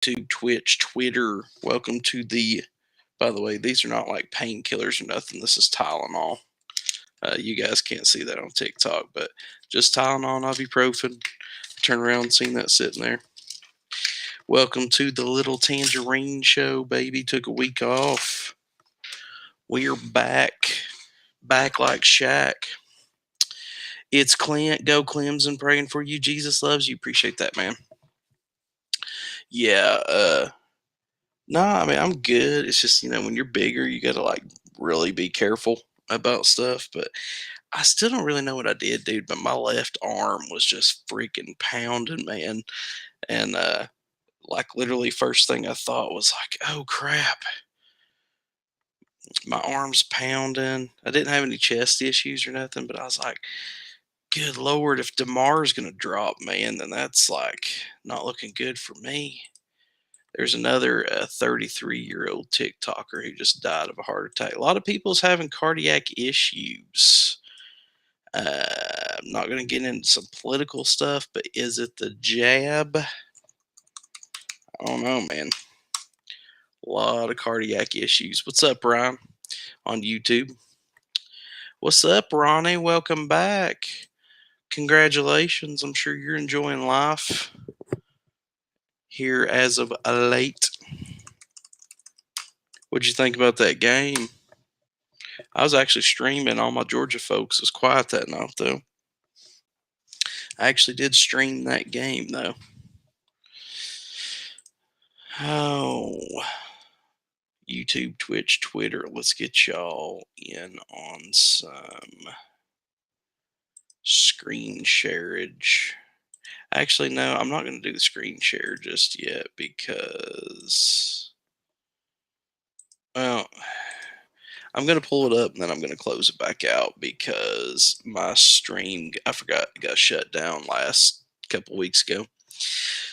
YouTube, Twitch, Twitter. Welcome to the. By the way, these are not like painkillers or nothing. This is Tylenol. You guys can't see that on TikTok, but just Tylenol and ibuprofen. Turn around and seen that sitting there. Welcome to the Little Tangerine Show, baby. Took a week off. We're back like Shaq. It's Clint. Go Clemson, praying for you. Jesus loves you. Appreciate that, man. Yeah, I mean, I'm good. It's just, when you're bigger, you got to like really be careful about stuff. But I still don't really know what I did, dude. But my left arm was just freaking pounding, man. And like literally, first thing I thought was like, oh crap, my arm's pounding. I didn't have any chest issues or nothing, but I was like, good lord, if DeMar's gonna drop, man, then that's like not looking good for me. There's another 33-year-old TikToker who just died of a heart attack. A lot of people's having cardiac issues. I'm not going to get into some political stuff, but is it the jab? I don't know, man. A lot of cardiac issues. What's up, Ryan, on YouTube? What's up, Ronnie? Welcome back. Congratulations. I'm sure you're enjoying life here as of late. What'd you think about that game? I was actually streaming. All my Georgia folks. It was quiet that night, though. I actually did stream that game, though. Oh, YouTube, Twitch, Twitter. Let's get y'all in on some screen shareage. Actually, no, I'm not going to do the screen share just yet because, well, I'm going to pull it up and then I'm going to close it back out because my stream, I forgot, it got shut down last couple weeks ago.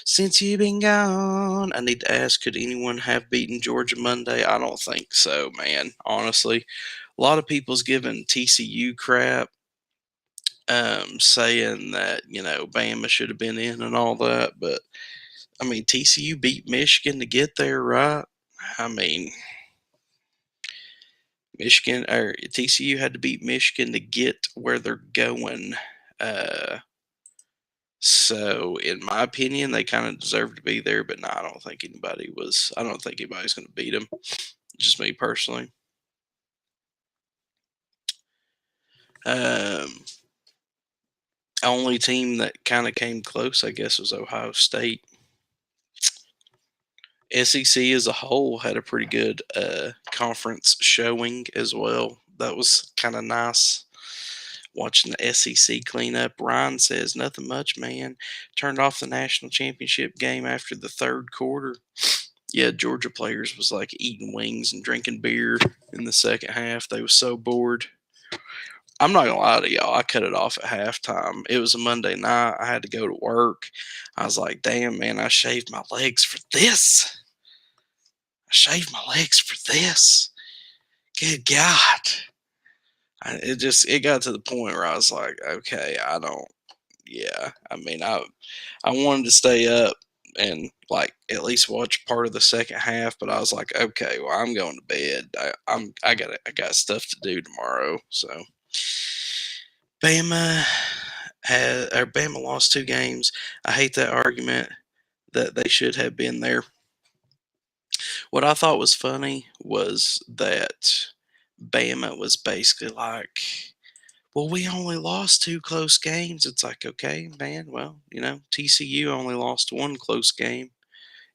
Since you've been gone, I need to ask, could anyone have beaten Georgia Monday? I don't think so, man. Honestly, a lot of people's giving TCU crap, saying that, Bama should have been in and all that. But, I mean, TCU beat Michigan to get there, right? I mean, Michigan or TCU had to beat Michigan to get where they're going. So, in my opinion, they kind of deserve to be there. But no, I don't think anybody was. I don't think anybody's going to beat them. Just me personally. Um, Only team that kind of came close, I guess, was Ohio State. SEC as a whole had a pretty good conference showing as well. That was kind of nice. Watching the SEC clean up. Ryan says, nothing much, man. Turned off the national championship game after the third quarter. Yeah, Georgia players was like eating wings and drinking beer in the second half. They was so bored. I'm not gonna lie to y'all. I cut it off at halftime. It was a Monday night. I had to go to work. I was like, damn, man, I shaved my legs for this. I shaved my legs for this. Good God. It got to the point where I was like, okay, I don't. Yeah, I mean, I wanted to stay up and like at least watch part of the second half, but I was like, okay, well, I'm going to bed. I got stuff to do tomorrow. So Bama Bama lost 2 games. I hate that argument that they should have been there. What I thought was funny was that Bama was basically like, well, we only lost 2 close games. It's like, okay, man, well, TCU only lost 1 close game.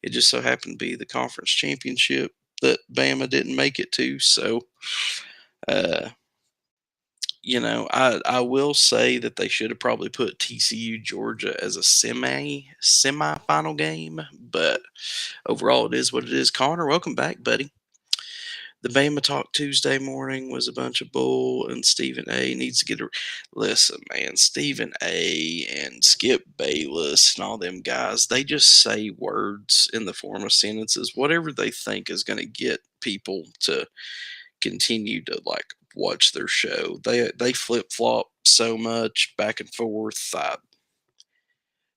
It just so happened to be the conference championship that Bama didn't make it to. So, uh, I will say that they should have probably put TCU Georgia as a semi-final game, but overall it is what it is. Connor, welcome back, buddy. The Bama Talk Tuesday morning was a bunch of bull, and Stephen A needs to get a listen, man. Stephen A and Skip Bayless and all them guys, they just say words in the form of sentences, whatever they think is going to get people to continue to like watch their show. They flip flop so much back and forth.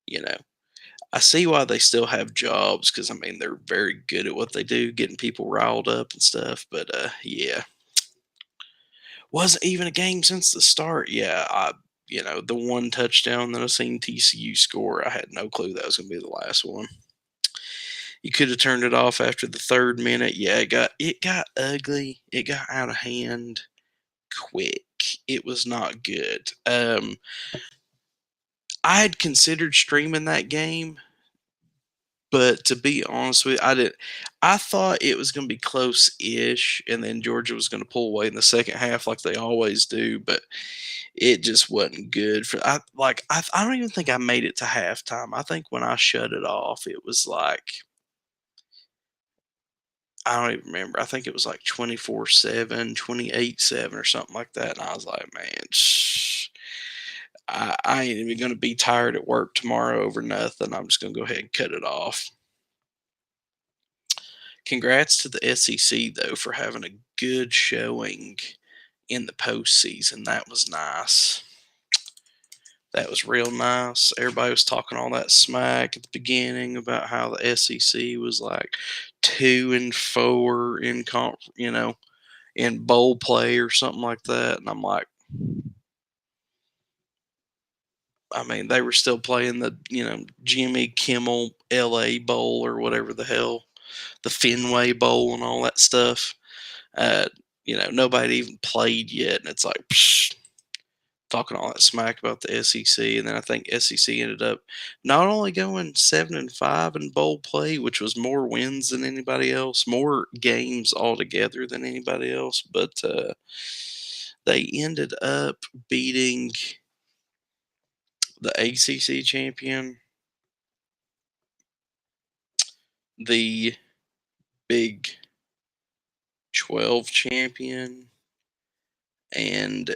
You know, I see why they still have jobs because I mean they're very good at what they do, getting people riled up and stuff. But yeah, wasn't even a game since the start. Yeah, the one touchdown that I seen TCU score, I had no clue that was gonna be the last one. You could have turned it off after the third minute. Yeah, it got ugly. It got out of hand quick. It was not good. I had considered streaming that game, but to be honest with you, I didn't. I thought it was going to be close-ish, and then Georgia was going to pull away in the second half like they always do. But it just wasn't good for. I don't even think I made it to halftime. I think when I shut it off, it was like I don't even remember. I think it was like 24-7, 28-7, or something like that. And I was like, man, I ain't even going to be tired at work tomorrow over nothing. I'm just going to go ahead and cut it off. Congrats to the SEC, though, for having a good showing in the postseason. That was nice. That was real nice. Everybody was talking all that smack at the beginning about how the SEC was like 2-4 in bowl play or something like that. And I'm like, I mean, they were still playing the, Jimmy Kimmel LA Bowl or whatever the hell, the Fenway Bowl and all that stuff. Uh, nobody even played yet. And it's like, psh, talking all that smack about the SEC. And then I think SEC ended up not only going 7-5 in bowl play, which was more wins than anybody else, more games altogether than anybody else, but they ended up beating the ACC champion, the Big 12 champion, and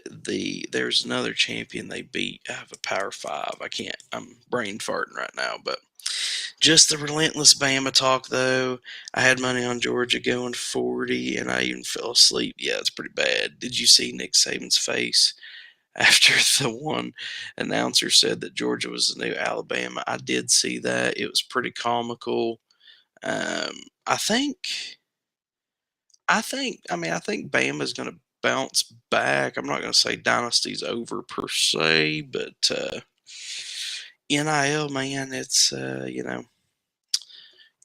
there's another champion they beat out of a Power Five. I'm brain farting right now, but just the relentless Bama talk though. I had money on Georgia going 40, and I even fell asleep. Yeah, it's pretty bad. Did you see Nick Saban's face after the one announcer said that Georgia was the new Alabama? I did see that. It was pretty comical. Um, I think, I think Bama's going to bounce back. I'm not going to say dynasty's over per se, but NIL, man, it's NIL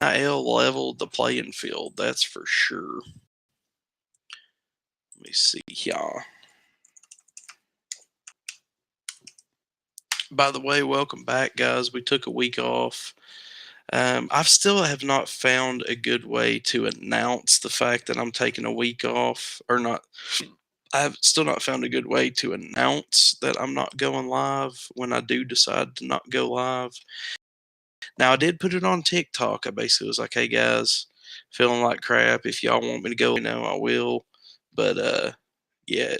leveled the playing field. That's for sure. Let me see here. By the way, welcome back, guys. We took a week off. I've still have not found a good way to announce the fact that I'm taking a week off, or not. I've still not found a good way to announce that I'm not going live when I do decide to not go live. Now, I did put it on TikTok. I basically was like, "Hey guys, feeling like crap. If y'all want me to go, I will." But yeah,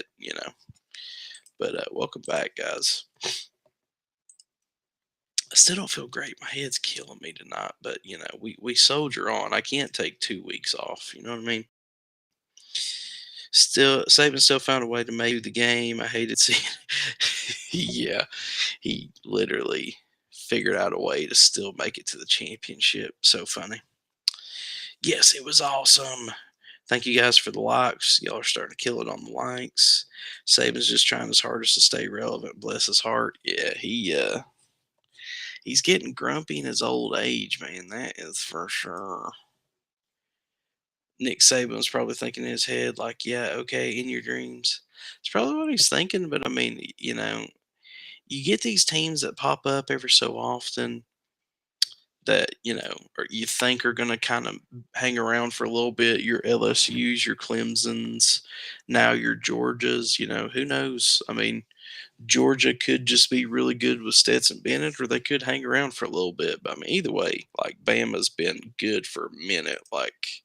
But welcome back, guys. I still don't feel great. My head's killing me tonight, but we soldier on. I can't take 2 weeks off. You know what I mean? Still, Saban still found a way to make the game. I hated seeing. Yeah, he literally figured out a way to still make it to the championship. So funny. Yes, it was awesome. Thank you guys for the likes. Y'all are starting to kill it on the likes. Saban's just trying his hardest to stay relevant. Bless his heart. Yeah, he's getting grumpy in his old age, man. That is for sure. Nick Saban's probably thinking in his head, like, yeah, okay, in your dreams. It's probably what he's thinking, but I mean, you get these teams that pop up every so often that, or you think are going to kind of hang around for a little bit. Your LSU's, your Clemson's, now your Georgia's, who knows? I mean, Georgia could just be really good with Stetson Bennett, or they could hang around for a little bit. But I mean, either way, like Bama's been good for a minute. Like,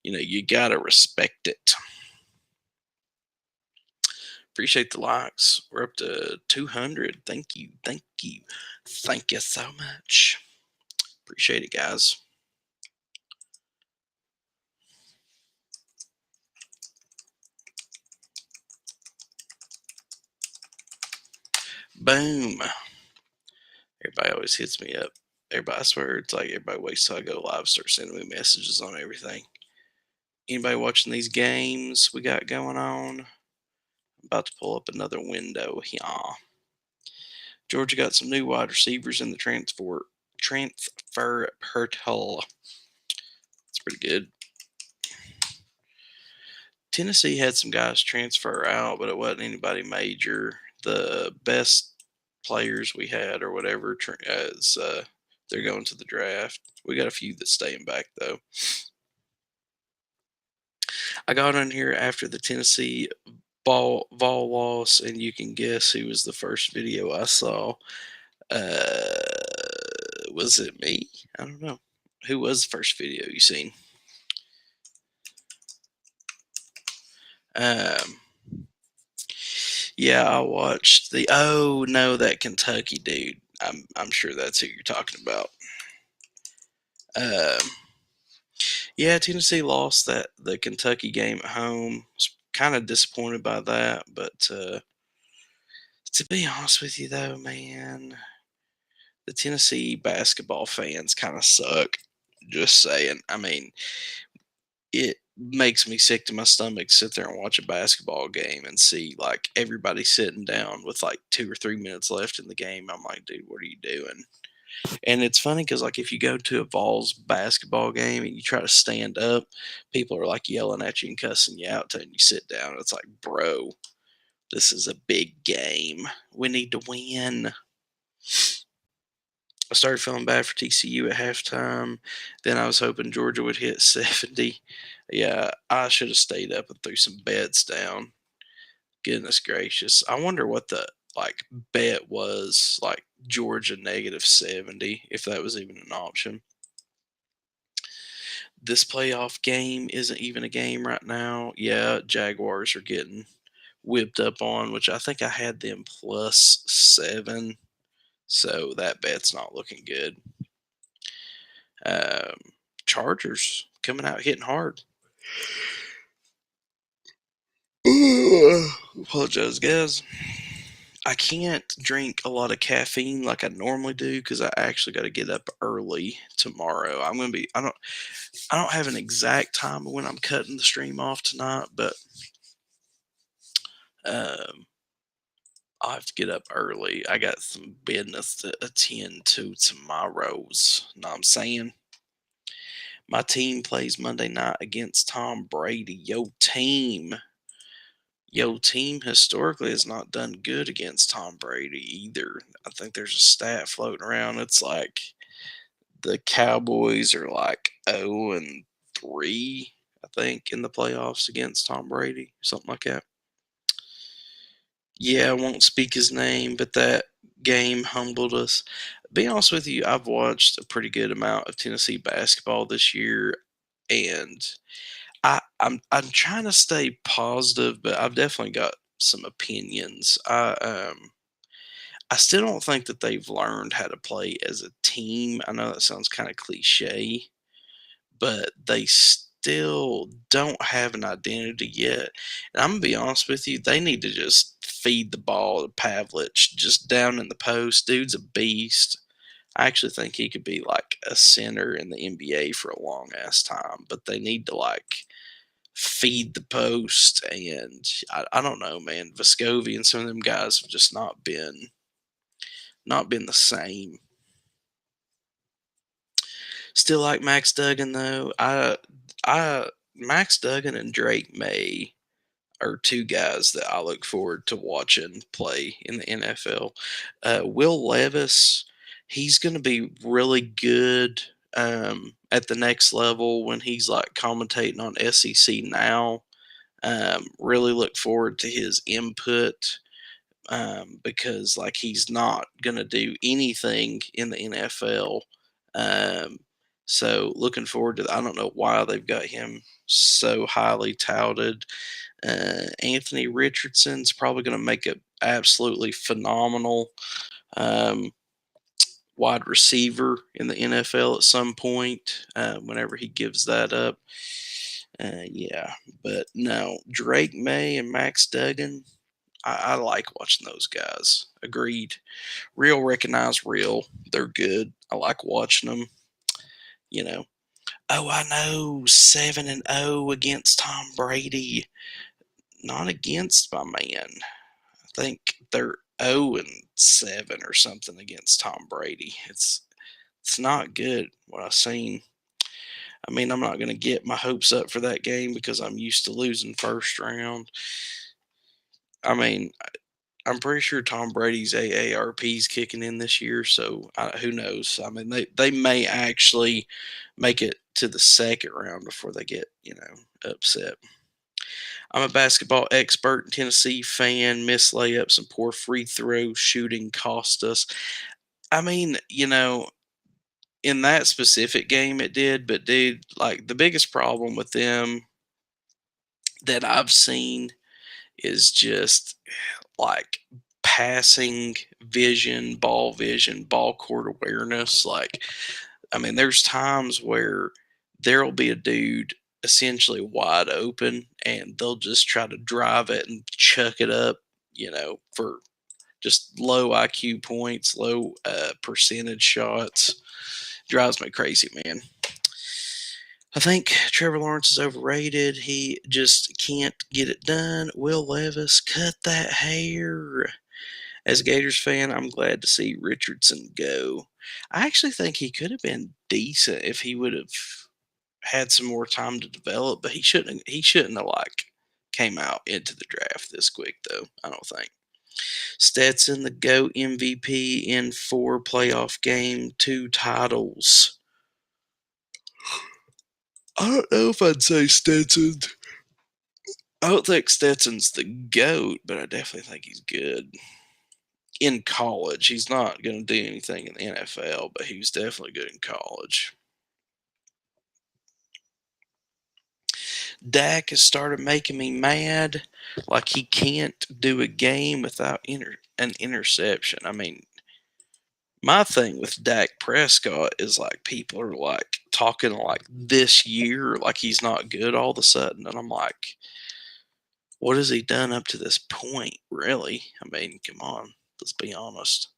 you gotta respect it. Appreciate the likes. We're up to 200. Thank you, thank you, thank you so much. Appreciate it, guys. Boom. Everybody always hits me up. Everybody, I swear, it's like everybody waits till I go live, start sending me messages on everything. Anybody watching these games we got going on? I'm about to pull up another window here. Georgia got some new wide receivers in the transfer portal. It's pretty good. Tennessee had some guys transfer out, but it wasn't anybody major. The best players we had, or whatever, as they're going to the draft. We got a few that's staying back though. I got on here after the Tennessee Vol loss, and you can guess who was the first video I saw. Uh, was it me? I don't know. Who was the first video you seen? Um, yeah, I watched the. Oh no, that Kentucky dude. I'm sure that's who you're talking about. Um, yeah, Tennessee lost the Kentucky game at home. Was kind of disappointed by that, but to be honest with you, though, man, the Tennessee basketball fans kind of suck. Just saying. I mean, it makes me sick to my stomach to sit there and watch a basketball game and see like everybody sitting down with like 2 or 3 minutes left in the game. I'm like, dude, what are you doing? And it's funny because like if you go to a Vols basketball game and you try to stand up, people are like yelling at you and cussing you out, telling you sit down. It's like, bro, this is a big game. We need to win. I started feeling bad for TCU at halftime. Then I was hoping Georgia would hit 70. Yeah, I should have stayed up and threw some bets down. Goodness gracious. I wonder what the like bet was, like Georgia -70, if that was even an option. This playoff game isn't even a game right now. Yeah, Jaguars are getting whipped up on, which I think I had them +7. So that bet's not looking good. Um, Chargers coming out hitting hard. Apologize, guys. I can't drink a lot of caffeine like I normally do because I actually got to get up early tomorrow. I'm gonna be. I don't have an exact time when I'm cutting the stream off tonight, but um, I have to get up early. I got some business to attend to tomorrow's. Know what I'm saying? My team plays Monday night against Tom Brady. Yo team historically has not done good against Tom Brady either. I think there's a stat floating around. It's like the Cowboys are like 0-3, I think, in the playoffs against Tom Brady, something like that. Yeah, I won't speak his name, but that game humbled us. Be honest with you, I've watched a pretty good amount of Tennessee basketball this year, and I'm trying to stay positive, but I've definitely got some opinions. I still don't think that they've learned how to play as a team. I know that sounds kind of cliche, but they still don't have an identity yet. And I'm gonna be honest with you, they need to just feed the ball to Pavlich just down in the post. Dude's a beast. I actually think he could be like a center in the NBA for a long ass time, but they need to like feed the post. And I don't know, man. Vescovi and some of them guys have just not been the same. Still like Max Duggan though. I Max Duggan and Drake May are two guys that I look forward to watching play in the NFL. Will Levis, he's going to be really good at the next level when he's like commentating on SEC now. Really look forward to his input because like he's not going to do anything in the NFL. Um, so looking forward to. I don't know why they've got him so highly touted. Anthony Richardson's probably going to make it absolutely phenomenal um, wide receiver in the NFL at some point whenever he gives that up. Yeah, but no, Drake May and Max Duggan. I like watching those guys. Agreed. Real recognize real. They're good. I like watching them. You know. Oh, I know. 7-0 against Tom Brady. Not against my man. I think they're 0-7 or something against Tom Brady. It's not good what I've seen. I mean, I'm not going to get my hopes up for that game because I'm used to losing first round. I mean, I'm pretty sure Tom Brady's AARP's kicking in this year, so who knows? I mean, they may actually make it to the second round before they get upset. I'm a basketball expert and Tennessee fan. Missed layups and poor free throw shooting cost us. I mean, in that specific game it did, but dude, like the biggest problem with them that I've seen is just like passing vision, ball court awareness. Like, I mean, there's times where there'll be a dude essentially wide open and they'll just try to drive it and chuck it up, for just low IQ points, low percentage shots. Drives me crazy, man. I think Trevor Lawrence is overrated. He just can't get it done. Will Levis, cut that hair. As a Gators fan, I'm glad to see Richardson go. I actually think he could have been decent if he would have had some more time to develop, but he shouldn't have came out into the draft this quick though, I don't think. Stetson the GOAT MVP in 4 playoff game, 2 titles. I don't know if I'd say Stetson. I don't think Stetson's the GOAT, but I definitely think he's good. In college, he's not going to do anything in the NFL, but he was definitely good in college. Dak has started making me mad. Like he can't do a game without an interception. I mean, my thing with Dak Prescott is like people are like talking like this year, like he's not good all of a sudden. And I'm like, what has he done up to this point, really? I mean, come on, let's be honest.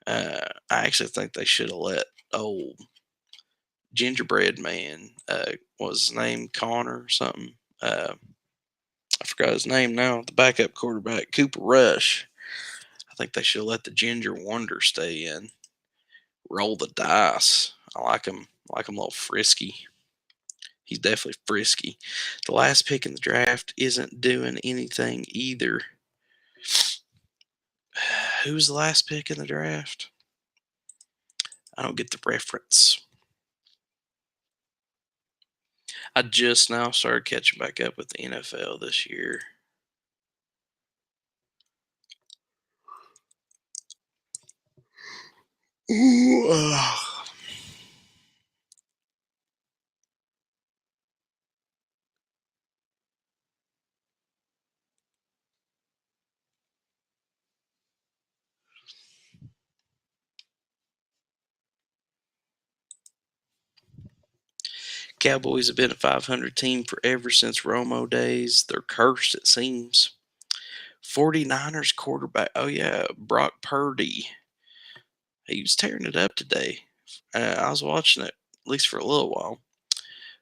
I actually think they should have let old gingerbread man, what was his name, Connor or something. I forgot his name now. The backup quarterback, Cooper Rush. I think they should let the Ginger Wonder stay in. Roll the dice. I like him a little frisky. He's definitely frisky. The last pick in the draft isn't doing anything either. Who's the last pick in the draft? I don't get the reference. I just now started catching back up with the NFL this year. Ooh, Cowboys have been a 500 team forever since Romo days. They're cursed, it seems. 49ers quarterback. Oh, yeah. Brock Purdy. He was tearing it up today. I was watching it, at least for a little while.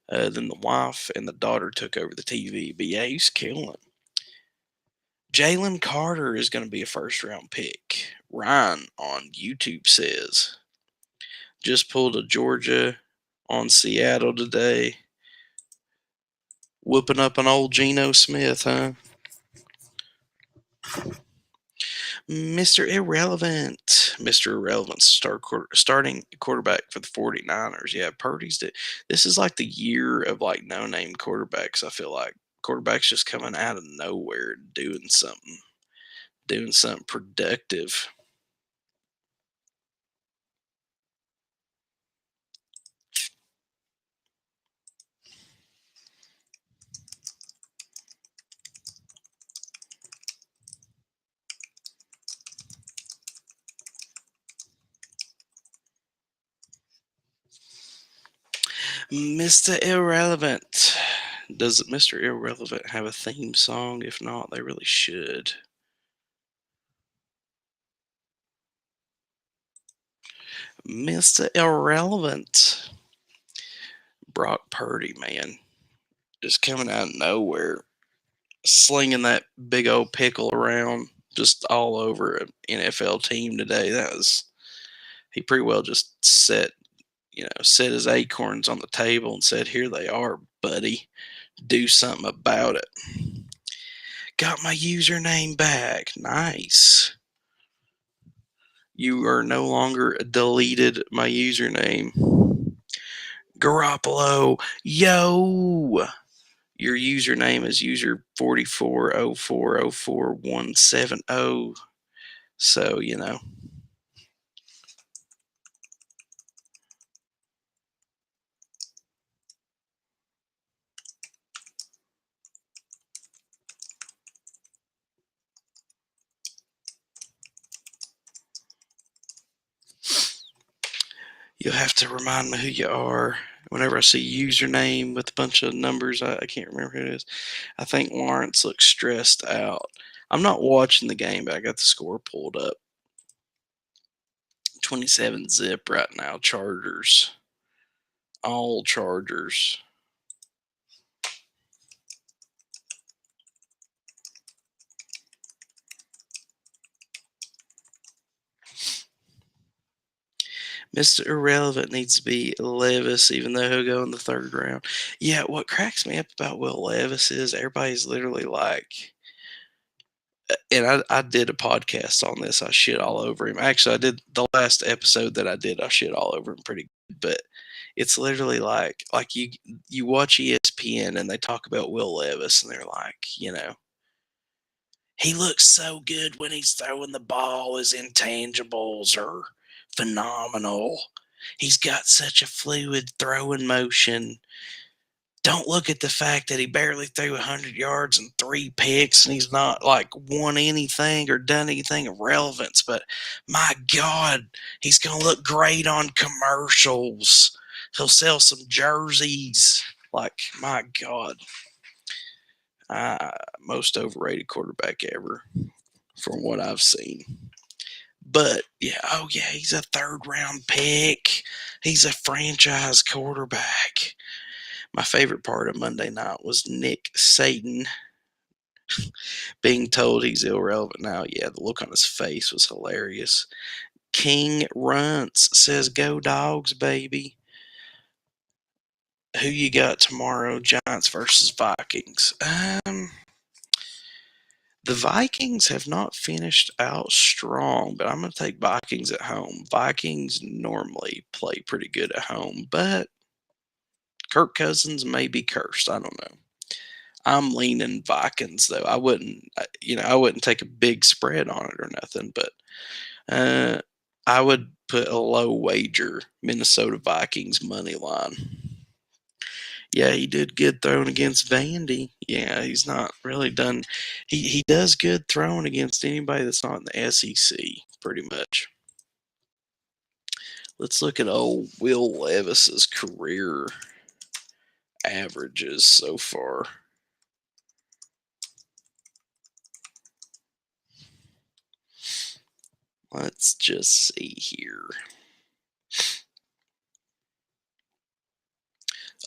Then the wife and the daughter took over the TV. But yeah, he's killing. Jalen Carter is going to be a first round pick. Ryan on YouTube says. Just pulled a Georgia on Seattle today. Whooping up an old Geno Smith, huh? Mr. Irrelevant. Mr. Irrelevant starting quarterback for the 49ers. Yeah, this is like the year of like no name quarterbacks. I feel like quarterbacks just coming out of nowhere doing something productive. Mr. Irrelevant. Does Mr. Irrelevant have a theme song? If not, they really should. Mr. Irrelevant. Brock Purdy, man. Just coming out of nowhere. Slinging that big old pickle around just all over an NFL team today. He pretty well just set his acorns on the table and said, "Here they are, buddy. Do something about it." Got my username back. Nice. You are no longer deleted my username. Garoppolo, yo. Your username is user 4404044170. So, you'll have to remind me who you are. Whenever I see username with a bunch of numbers, I can't remember who it is. I think Lawrence looks stressed out. I'm not watching the game, but I got the score pulled up. 27 zip right now, Chargers. All Chargers. Mr. Irrelevant needs to be Levis, even though he'll go in the third round. Yeah, what cracks me up about Will Levis is everybody's literally like, and I did a podcast on this. I shit all over him. Actually, I did the last episode that I did. I shit all over him pretty good, but it's literally like you watch ESPN and they talk about Will Levis and they're like, he looks so good when he's throwing the ball. His intangibles are phenomenal. He's got such a fluid throwing motion. Don't look at the fact that he barely threw 100 yards and 3 picks and he's not like won anything or done anything of relevance. But my God, he's going to look great on commercials. He'll sell some jerseys. Like, my God. Most overrated quarterback ever from what I've seen. But yeah, he's a third round pick. He's a franchise quarterback. My favorite part of Monday night was Nick Saban being told he's irrelevant now. Yeah, the look on his face was hilarious. King Runts says, "Go Dogs, baby." Who you got tomorrow? Giants versus Vikings. The Vikings have not finished out strong, but I'm going to take Vikings at home. Vikings normally play pretty good at home, but Kirk Cousins may be cursed. I don't know. I'm leaning Vikings though. I wouldn't take a big spread on it or nothing, but I would put a low wager Minnesota Vikings money line. Yeah, he did good throwing against Vandy. Yeah, he's not really done. He does good throwing against anybody that's not in the SEC, pretty much. Let's look at old Will Levis's career averages so far. Let's just see here.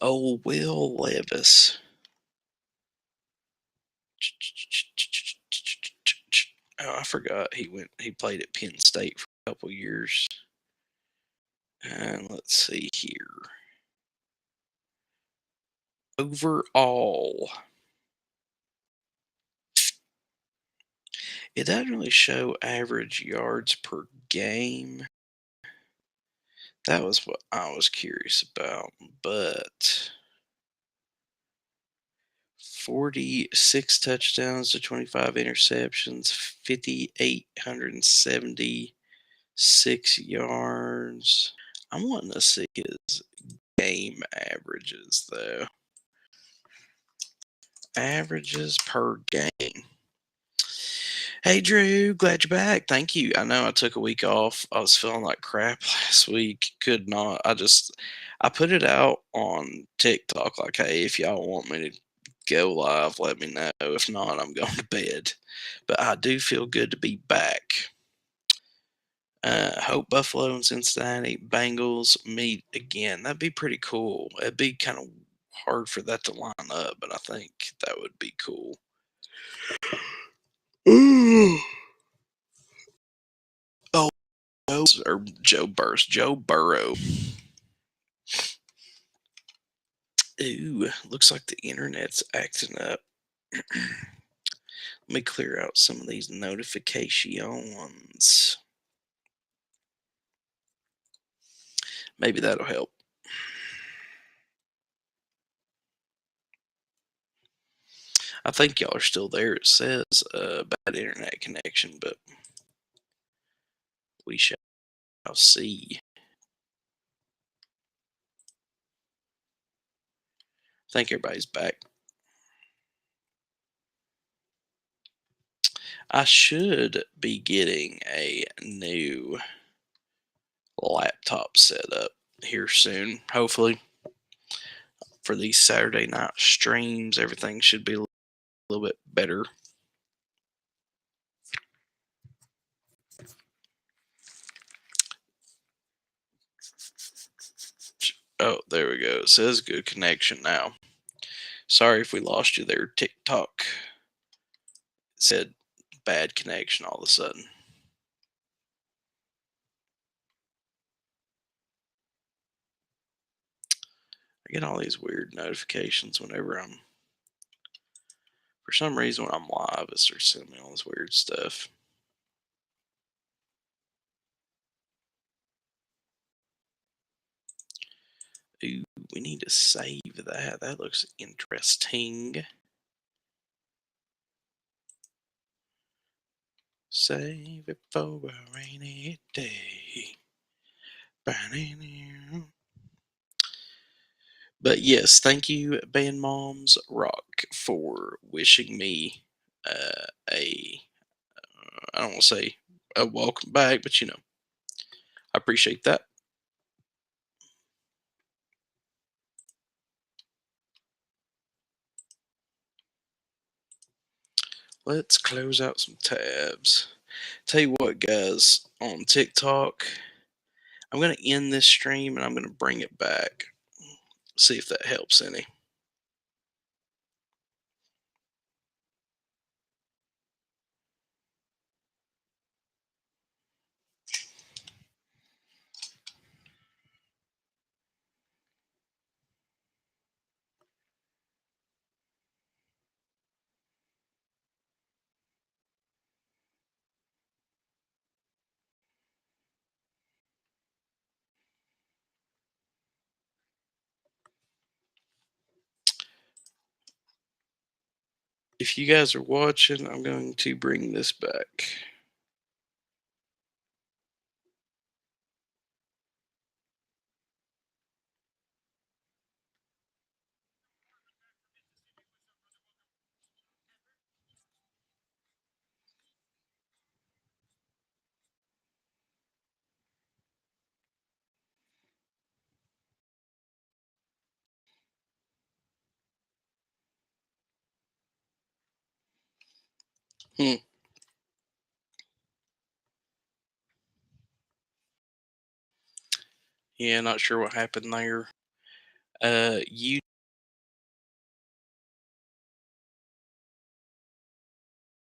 Oh, Will Levis. Oh, I forgot he played at Penn State for a couple years. And let's see here. Overall, it doesn't really show average yards per game. That was what I was curious about, but 46 touchdowns to 25 interceptions, 5,876 yards. I'm wanting to see his game averages, though. Averages per game. Hey, Drew, glad you're back. Thank you. I know I took a week off. I was feeling like crap last week. Could not. I put it out on TikTok like, hey, if y'all want me to go live, let me know. If not, I'm going to bed. But I do feel good to be back. Hope Buffalo and Cincinnati Bengals meet again. That'd be pretty cool. It'd be kind of hard for that to line up, but I think that would be cool. Oh, or Joe Burrow. Ooh, looks like the internet's acting up. Let me clear out some of these notifications. Maybe that'll help. I think y'all are still there. It says bad internet connection, but we shall see. I think everybody's back. I should be getting a new laptop set up here soon. Hopefully, for these Saturday night streams, everything should be a little bit better. Oh, there we go. It says good connection now. Sorry if we lost you there, TikTok. It said bad connection all of a sudden. I get all these weird notifications whenever for some reason when I'm live, it starts sending me all this weird stuff. Ooh, we need to save that. That looks interesting. Save it for a rainy day. But yes, thank you, Band Moms Rock, for wishing me a, I don't want to say a welcome back, but I appreciate that. Let's close out some tabs. Tell you what, guys, on TikTok, I'm going to end this stream and I'm going to bring it back. See if that helps any. If you guys are watching, I'm going to bring this back. Hmm. Yeah, not sure what happened there. You